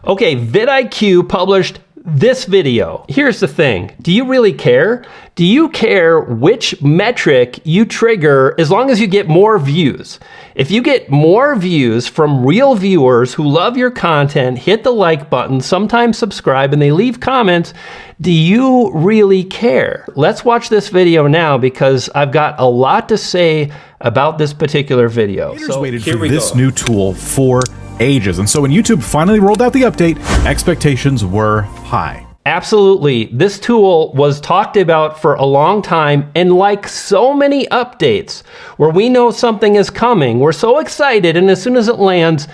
Okay, VidIQ published this video. Here's the thing. Do you really care? Do you care which metric you trigger as long as you get more views? If you get more views from real viewers who love your content, hit the like button, sometimes subscribe, and they leave comments, do you really care? Let's watch this video now because I've got a lot to say about this particular video. Creators waited for this new tool for ages, and so when YouTube finally rolled out the update, expectations were high. Absolutely. This tool was talked about for a long time, and like so many updates where we know something is coming, we're so excited, and as soon as it lands,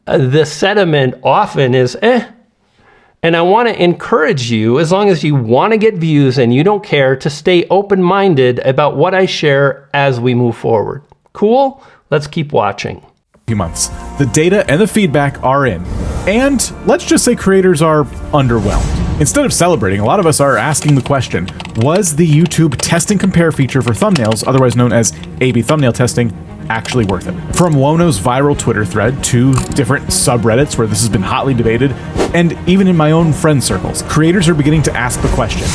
the sentiment often is And I want to encourage you, as long as you want to get views and you don't care, to stay open-minded about what I share as we move forward. Cool? Let's keep watching. Few months. The data and the feedback are in. And let's just say creators are underwhelmed. Instead of celebrating, a lot of us are asking the question, was the YouTube test and compare feature for thumbnails, otherwise known as A/B thumbnail testing, actually worth it? From Wono's viral Twitter thread to different subreddits where this has been hotly debated, and even in my own friend circles, creators are beginning to ask the question,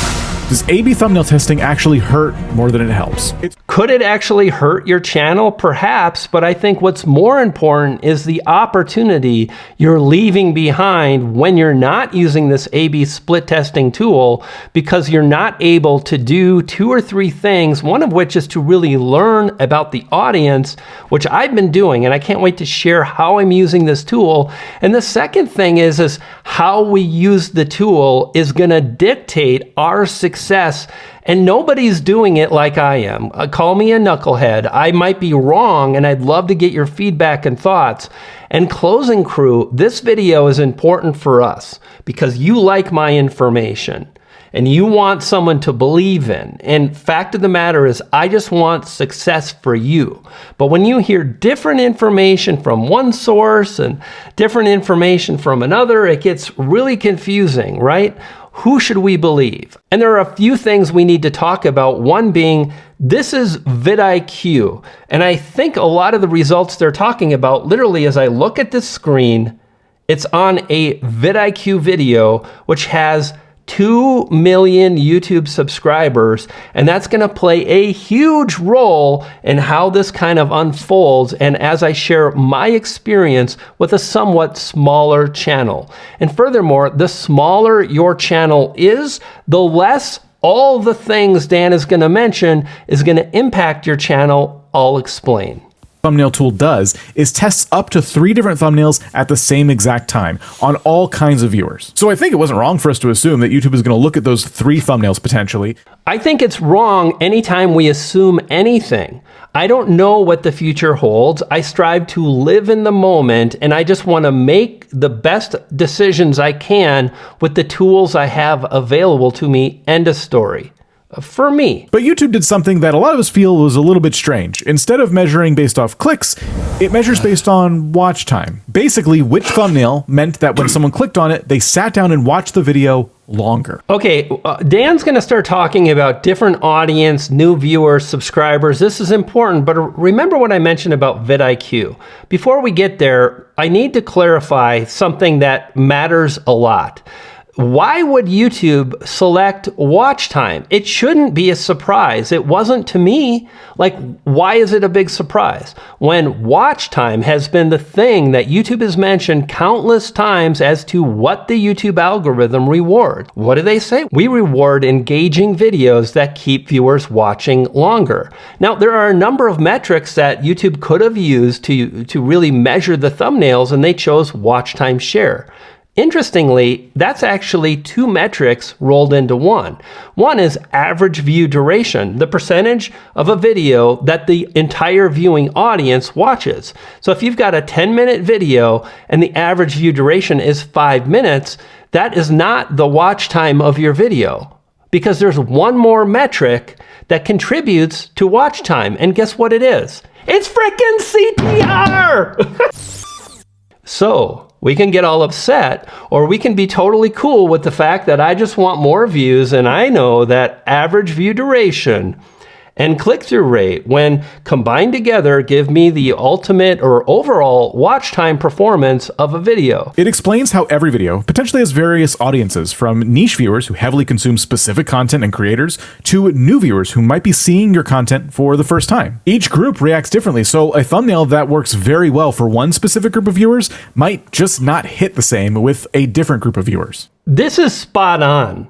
does A/B thumbnail testing actually hurt more than it helps? Could it actually hurt your channel? Perhaps, but I think what's more important is the opportunity you're leaving behind when you're not using this A/B split testing tool, because you're not able to do 2 or 3 things, one of which is to really learn about the audience, which I've been doing, and I can't wait to share how I'm using this tool. And the second thing is how we use the tool is going to dictate our success, and nobody's doing it like I am. Call me a knucklehead. I might be wrong, and I'd love to get your feedback and thoughts. And closing crew, this video is important for us because you like my information and you want someone to believe in. And fact of the matter is, I just want success for you. But when you hear different information from one source and different information from another, it gets really confusing, right? Who should we believe? And there are a few things we need to talk about. One being, this is VidIQ. And I think a lot of the results they're talking about, literally as I look at this screen, it's on a VidIQ video, which has 2 million YouTube subscribers, and that's going to play a huge role in how this kind of unfolds and as I share my experience with a somewhat smaller channel. And furthermore, the smaller your channel is, the less all the things Dan is going to mention is going to impact your channel. I'll explain. Thumbnail tool does is tests up to 3 different thumbnails at the same exact time on all kinds of viewers. So I think it wasn't wrong for us to assume that YouTube is going to look at those 3 thumbnails potentially. I think it's wrong anytime we assume anything. I don't know what the future holds. I strive to live in the moment, and I just want to make the best decisions I can with the tools I have available to me. End of story. For me. But YouTube did something that a lot of us feel was a little bit strange. Instead of measuring based off clicks, it measures based on watch time. Basically, which thumbnail meant that when someone clicked on it, they sat down and watched the video longer. Okay, Dan's going to start talking about different audience, new viewers, subscribers. This is important, but remember what I mentioned about VidIQ. Before we get there, I need to clarify something that matters a lot. Why would YouTube select watch time? It shouldn't be a surprise. It wasn't to me. Like, why is it a big surprise? When watch time has been the thing that YouTube has mentioned countless times as to what the YouTube algorithm rewards. What do they say? We reward engaging videos that keep viewers watching longer. Now, there are a number of metrics that YouTube could have used to really measure the thumbnails, and they chose watch time share. Interestingly, that's actually 2 metrics rolled into one. One is average view duration, the percentage of a video that the entire viewing audience watches. So if you've got a 10-minute video and the average view duration is 5 minutes, that is not the watch time of your video, because there's one more metric that contributes to watch time. And guess what it is? It's frickin' CTR! So, we can get all upset, or we can be totally cool with the fact that I just want more views, and I know that average view duration and click-through rate, when combined together, give me the ultimate or overall watch time performance of a video. It explains how every video potentially has various audiences, from niche viewers who heavily consume specific content and creators to new viewers who might be seeing your content for the first time. Each group reacts differently, so a thumbnail that works very well for one specific group of viewers might just not hit the same with a different group of viewers. This is spot on,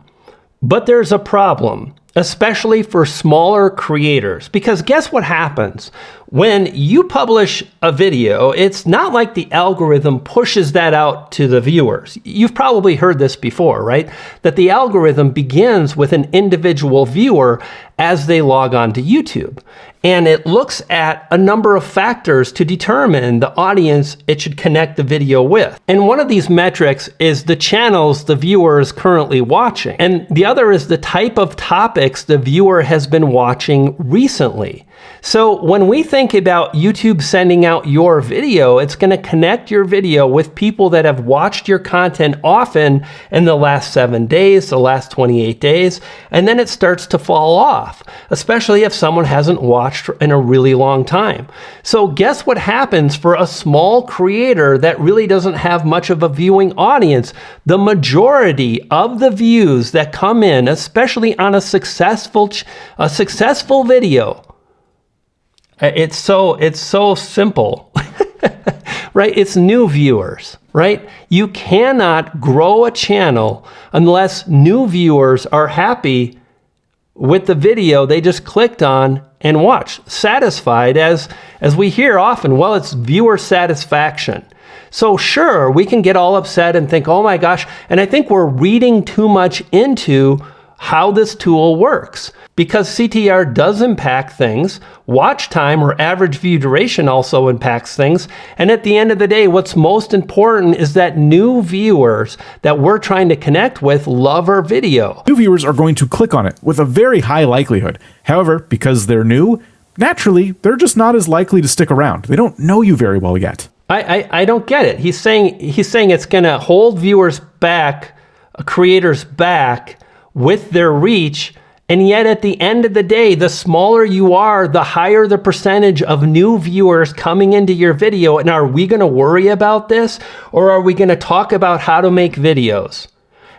but there's a problem, especially for smaller creators, because guess what happens? When you publish a video, it's not like the algorithm pushes that out to the viewers. You've probably heard this before, right? That the algorithm begins with an individual viewer as they log on to YouTube. And it looks at a number of factors to determine the audience it should connect the video with. And one of these metrics is the channels the viewer is currently watching. And the other is the type of topics the viewer has been watching recently. So when we think about YouTube sending out your video, it's going to connect your video with people that have watched your content often in the last 7 days, the last 28 days, and then it starts to fall off, especially if someone hasn't watched in a really long time. So guess what happens for a small creator that really doesn't have much of a viewing audience? The majority of the views that come in, especially on a successful video, it's so simple, right? It's new viewers, right? You cannot grow a channel unless new viewers are happy with the video they just clicked on and watched, satisfied, as we hear often. Well, it's viewer satisfaction. So sure, we can get all upset and think, oh my gosh, and I think we're reading too much into how this tool works, because CTR does impact things. Watch time, or average view duration, also impacts things. And at the end of the day, what's most important is that new viewers that we're trying to connect with love our video. New viewers are going to click on it with a very high likelihood. However, because they're new, naturally, they're just not as likely to stick around. They don't know you very well yet. I don't get it. He's saying it's going to hold viewers back, creators back, with their reach, and yet at the end of the day, the smaller you are, the higher the percentage of new viewers coming into your video. And are we going to worry about this, or are we going to talk about how to make videos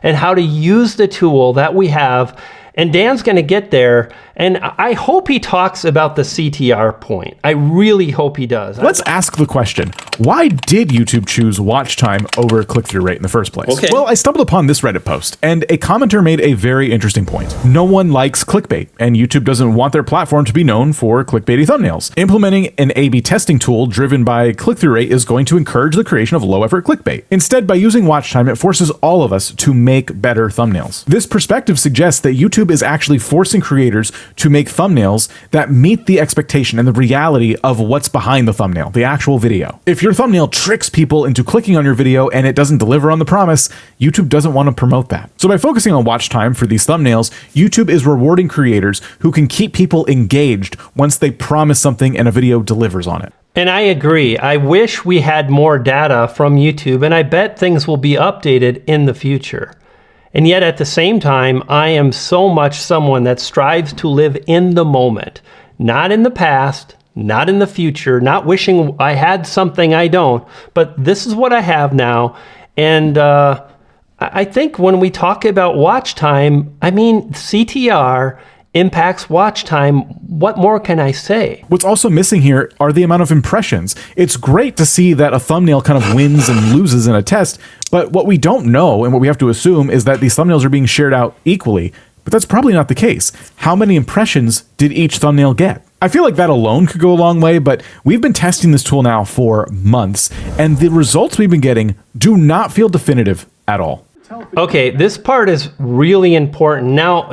and how to use the tool that we have? And Dan's going to get there, and I hope he talks about the CTR point. I really hope he does. Let's ask the question, why did YouTube choose watch time over click-through rate in the first place? Okay. Well, I stumbled upon this Reddit post, and a commenter made a very interesting point. No one likes clickbait, and YouTube doesn't want their platform to be known for clickbaity thumbnails. Implementing an A/B testing tool driven by click-through rate is going to encourage the creation of low-effort clickbait. Instead, by using watch time, it forces all of us to make better thumbnails. This perspective suggests that YouTube is actually forcing creators to make thumbnails that meet the expectation and the reality of what's behind the thumbnail, the actual video. If your thumbnail tricks people into clicking on your video and it doesn't deliver on the promise, YouTube doesn't want to promote that. So by focusing on watch time for these thumbnails, YouTube is rewarding creators who can keep people engaged once they promise something and a video delivers on it. And I agree. I wish we had more data from YouTube, and I bet things will be updated in the future. And yet at the same time, I am so much someone that strives to live in the moment, not in the past, not in the future, not wishing I had something I don't, but this is what I have now. And I think when we talk about watch time, I mean, CTR impacts watch time. What more can I say? What's also missing here are the amount of impressions. It's great to see that a thumbnail kind of wins and loses in a test, but what we don't know and what we have to assume is that these thumbnails are being shared out equally, but that's probably not the case. How many impressions did each thumbnail get? I feel like that alone could go a long way, but we've been testing this tool now for months, and the results we've been getting do not feel definitive at all. Okay, this part is really important. Now,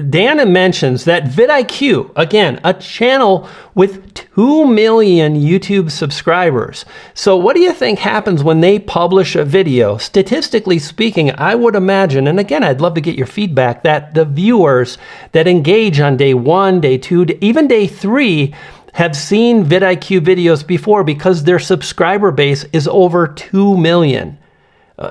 Dana mentions that VIDIQ, again, a channel with 2 million YouTube subscribers. So what do you think happens when they publish a video? Statistically speaking, I would imagine, and again, I'd love to get your feedback, that the viewers that engage on day 1, day 2, even day 3, have seen VIDIQ videos before because their subscriber base is over 2 million.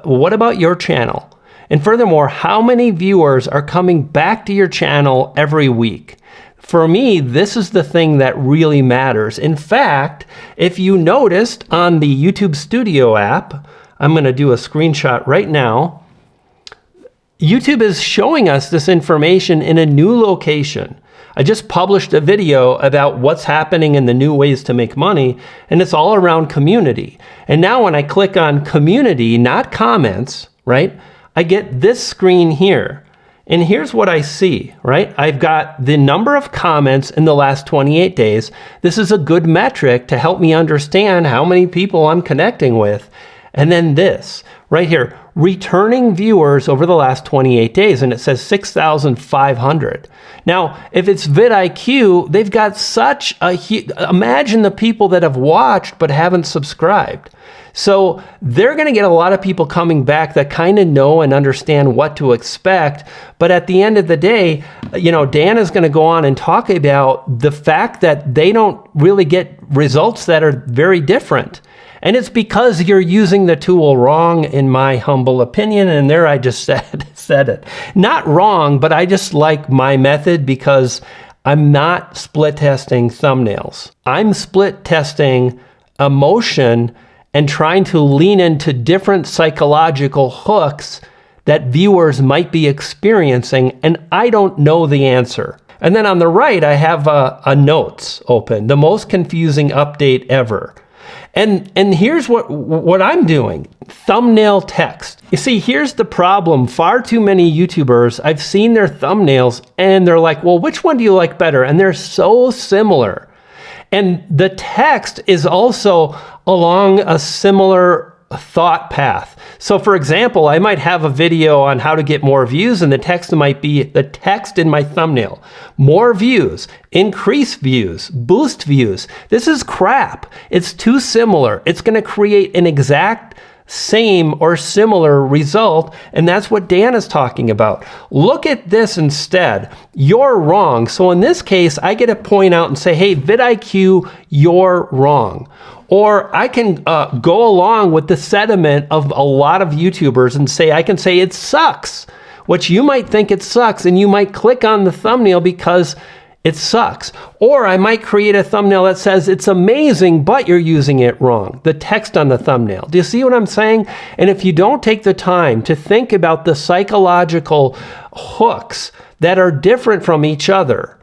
What about your channel? And furthermore, how many viewers are coming back to your channel every week? For me, this is the thing that really matters. In fact, if you noticed on the YouTube Studio app, I'm going to do a screenshot right now. YouTube is showing us this information in a new location. I just published a video about what's happening in the new ways to make money, and it's all around community. And now when I click on community, not comments, right, I get this screen here. And here's what I see, right? I've got the number of comments in the last 28 days. This is a good metric to help me understand how many people I'm connecting with. And then this right here, returning viewers over the last 28 days, and it says 6,500. Now, if it's VidIQ, they've got such a imagine the people that have watched but haven't subscribed. So they're going to get a lot of people coming back that kind of know and understand what to expect. But at the end of the day, you know, Dan is going to go on and talk about the fact that they don't really get results that are very different. And it's because you're using the tool wrong, in my humble opinion. And there I just said it. Not wrong, but I just like my method because I'm not split testing thumbnails. I'm split testing emotion and trying to lean into different psychological hooks that viewers might be experiencing, and I don't know the answer. And then on the right, I have a notes open, the most confusing update ever. And here's what I'm doing, thumbnail text. You see, here's the problem. Far too many YouTubers, I've seen their thumbnails and they're like, well, which one do you like better? And they're so similar. And the text is also along a similar thought path. So for example, I might have a video on how to get more views, and the text might be the text in my thumbnail. More views, increase views, boost views. This is crap. It's too similar. It's going to create an exact same or similar result, and that's what Dan is talking about. Look at this instead. You're wrong. So in this case, I get to point out and say, hey, VidIQ, you're wrong. Or I can go along with the sentiment of a lot of YouTubers and say, I can say it sucks, which you might think it sucks, and you might click on the thumbnail because it sucks. Or I might create a thumbnail that says it's amazing, but you're using it wrong. The text on the thumbnail. Do you see what I'm saying? And if you don't take the time to think about the psychological hooks that are different from each other,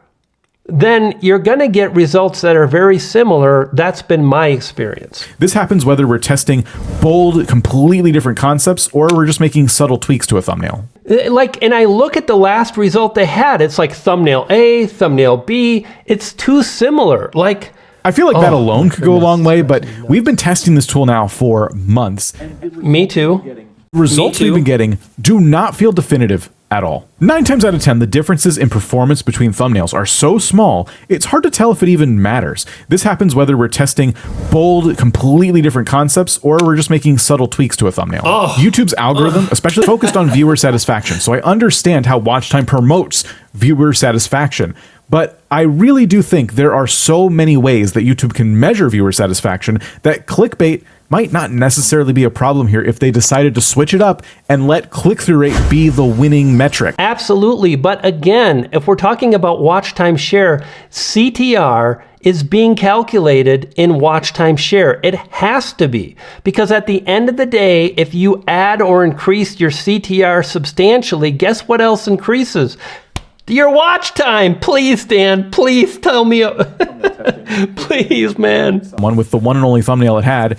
then you're going to get results that are very similar. That's been my experience. This happens whether we're testing bold, completely different concepts, or we're just making subtle tweaks to a thumbnail. And I look at the last result they had. It's like thumbnail A, thumbnail B. It's too similar. I feel like that alone could go a long way, but we've been testing this tool now for months. Me too. Results we've been getting do not feel definitive at all. 9 times out of 10, the differences in performance between thumbnails are so small, it's hard to tell if it even matters. This happens whether we're testing bold, completely different concepts, or we're just making subtle tweaks to a thumbnail. YouTube's algorithm, especially focused on viewer satisfaction, so I understand how watch time promotes viewer satisfaction. But I really do think there are so many ways that YouTube can measure viewer satisfaction that clickbait might not necessarily be a problem here if they decided to switch it up and let click-through rate be the winning metric. Absolutely. But again, if we're talking about watch time share, CTR is being calculated in watch time share. It has to be, because at the end of the day, if you add or increase your CTR substantially, guess what else increases? Your watch time. Please, Dan, please tell me. Please, man. One with the one and only thumbnail it had,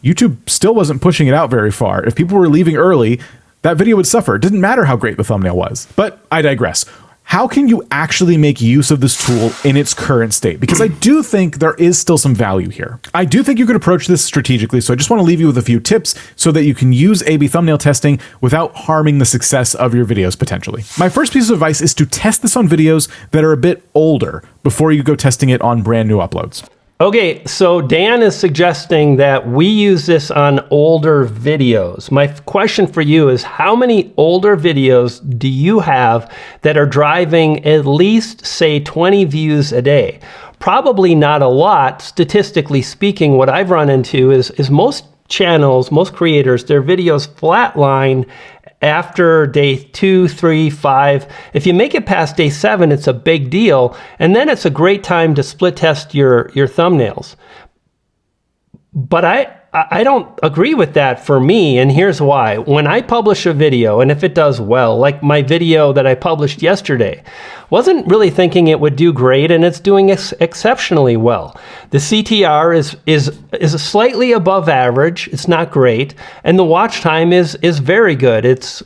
YouTube still wasn't pushing it out very far. If people were leaving early, that video would suffer. It didn't matter how great the thumbnail was. But I digress. How can you actually make use of this tool in its current state? Because I do think there is still some value here. I do think you could approach this strategically, so I just want to leave you with a few tips so that you can use A/B thumbnail testing without harming the success of your videos potentially. My first piece of advice is to test this on videos that are a bit older before you go testing it on brand new uploads. Okay, so Dan is suggesting that we use this on older videos. My question for you is, how many older videos do you have that are driving at least, say, 20 views a day? Probably not a lot. Statistically speaking, what I've run into is most channels, most creators, their videos flatline after day 2, 3, 5. If you make it past day 7, it's a big deal. And then it's a great time to split test your thumbnails. But I don't agree with that for me, and here's why. When I publish a video, and if it does well, like my video that I published yesterday, wasn't really thinking it would do great, and it's doing exceptionally well. The CTR is slightly above average. It's not great, and the watch time is very good. It's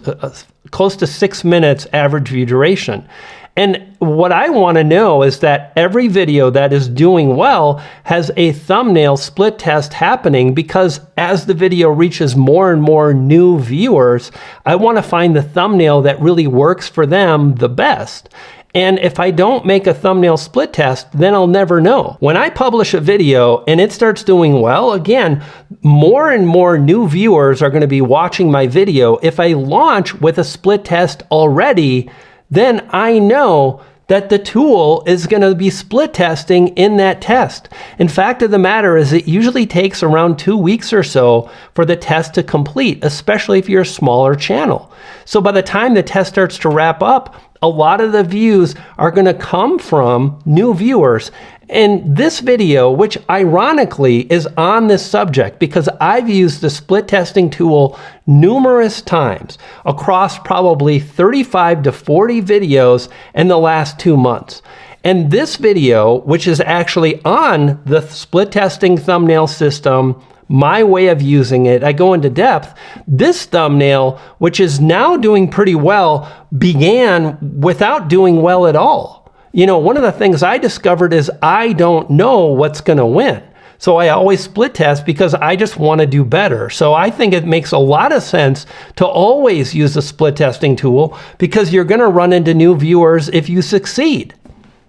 close to 6 minutes average view duration. And what I want to know is that every video that is doing well has a thumbnail split test happening, because as the video reaches more and more new viewers, I want to find the thumbnail that really works for them the best. And if I don't make a thumbnail split test, then I'll never know. When I publish a video and it starts doing well, again, more and more new viewers are going to be watching my video. If I launch with a split test already, then I know that the tool is going to be split testing in that test. In fact of the matter is, it usually takes around 2 weeks or so for the test to complete, especially if you're a smaller channel. So by the time the test starts to wrap up, a lot of the views are going to come from new viewers. And this video, which ironically is on this subject, because I've used the split testing tool numerous times across probably 35 to 40 videos in the last 2 months. And this video, which is actually on the split testing thumbnail system, my way of using it, I go into depth. This thumbnail, which is now doing pretty well, began without doing well at all. You know, one of the things I discovered is I don't know what's going to win. So I always split test because I just want to do better. So I think it makes a lot of sense to always use the split testing tool, because you're going to run into new viewers if you succeed.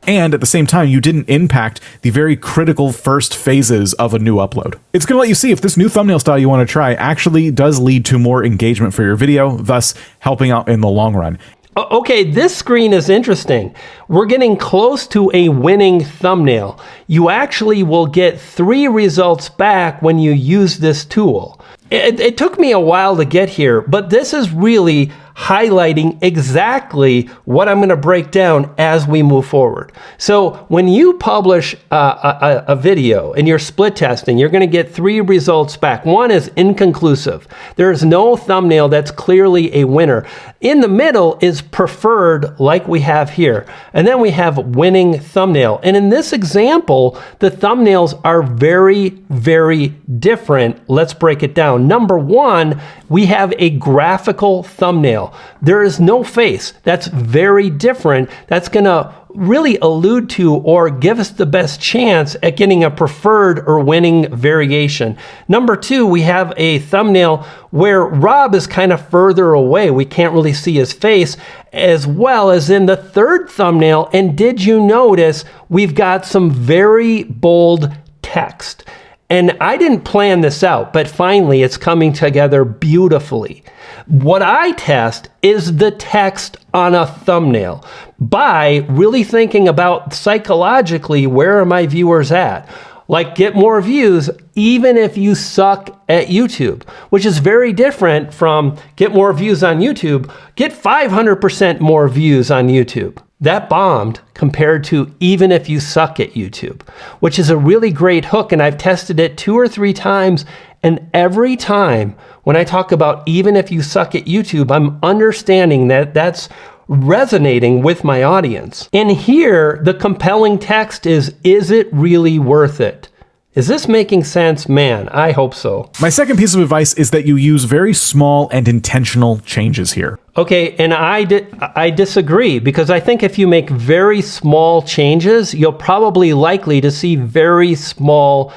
And at the same time, you didn't impact the very critical first phases of a new upload. It's going to let you see if this new thumbnail style you want to try actually does lead to more engagement for your video, thus helping out in the long run. Okay, this screen is interesting. We're getting close to a winning thumbnail. You actually will get 3 results back when you use this tool. It took me a while to get here, but this is really highlighting exactly what I'm going to break down as we move forward. So when you publish a video and you're split testing, you're going to get 3 results back. One is inconclusive. There is no thumbnail that's clearly a winner. In the middle is preferred, like we have here. And then we have winning thumbnail. And in this example, the thumbnails are very, very different. Let's break it down. Number 1, we have a graphical thumbnail. There is no face. That's very different. That's going to really allude to or give us the best chance at getting a preferred or winning variation. Number 2, we have a thumbnail where Rob is kind of further away. We can't really see his face, as well as in the third thumbnail. And did you notice we've got some very bold text? And I didn't plan this out, but finally it's coming together beautifully. What I test is the text on a thumbnail by really thinking about psychologically, where are my viewers at? Like, get more views even if you suck at YouTube, which is very different from get more views on YouTube, get 500% more views on YouTube. That bombed compared to even if you suck at YouTube, which is a really great hook. And I've tested it 2 or 3 times. And every time when I talk about even if you suck at YouTube, I'm understanding that that's resonating with my audience. And here, the compelling text is it really worth it? Is this making sense? Man, I hope so. My second piece of advice is that you use very small and intentional changes here. Okay, and I disagree, because I think if you make very small changes, you'll probably likely to see very small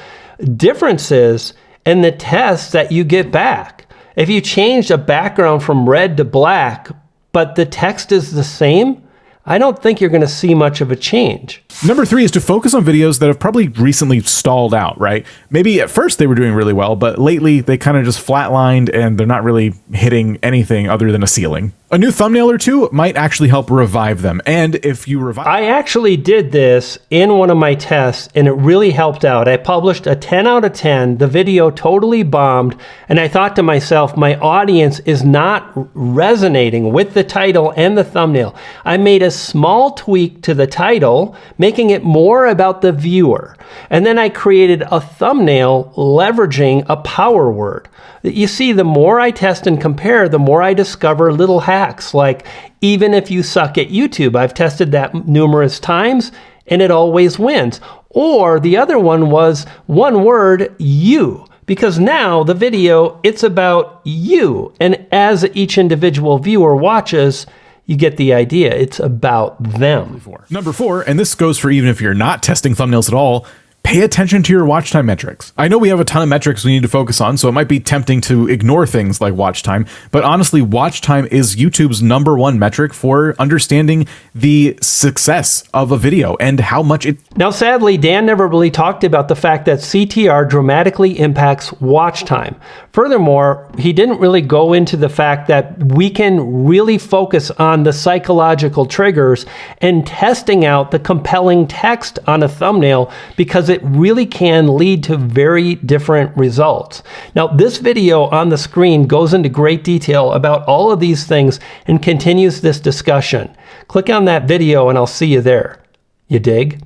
differences in the tests that you get back. If you change a background from red to black, but the text is the same, I don't think you're going to see much of a change. Number 3 is to focus on videos that have probably recently stalled out, right? Maybe at first they were doing really well, but lately they kind of just flatlined and they're not really hitting anything other than a ceiling. A new thumbnail or two might actually help revive them. And if you revive... I actually did this in one of my tests and it really helped out. I published a 10 out of 10. The video totally bombed. And I thought to myself, my audience is not resonating with the title and the thumbnail. I made a small tweak to the title, making it more about the viewer. And then I created a thumbnail leveraging a power word. You see, the more I test and compare, the more I discover little hacks like even if you suck at YouTube. I've tested that numerous times and it always wins. Or the other one was one word, you. Because now the video, it's about you. And as each individual viewer watches, you get the idea. It's about them. Number 4, and this goes for even if you're not testing thumbnails at all, pay attention to your watch time metrics. I know we have a ton of metrics we need to focus on, so it might be tempting to ignore things like watch time, but honestly, watch time is YouTube's #1 metric for understanding the success of a video and how much it... Now, sadly, Dan never really talked about the fact that CTR dramatically impacts watch time. Furthermore, he didn't really go into the fact that we can really focus on the psychological triggers and testing out the compelling text on a thumbnail because it really can lead to very different results. Now, this video on the screen goes into great detail about all of these things and continues this discussion. Click on that video and I'll see you there. You dig?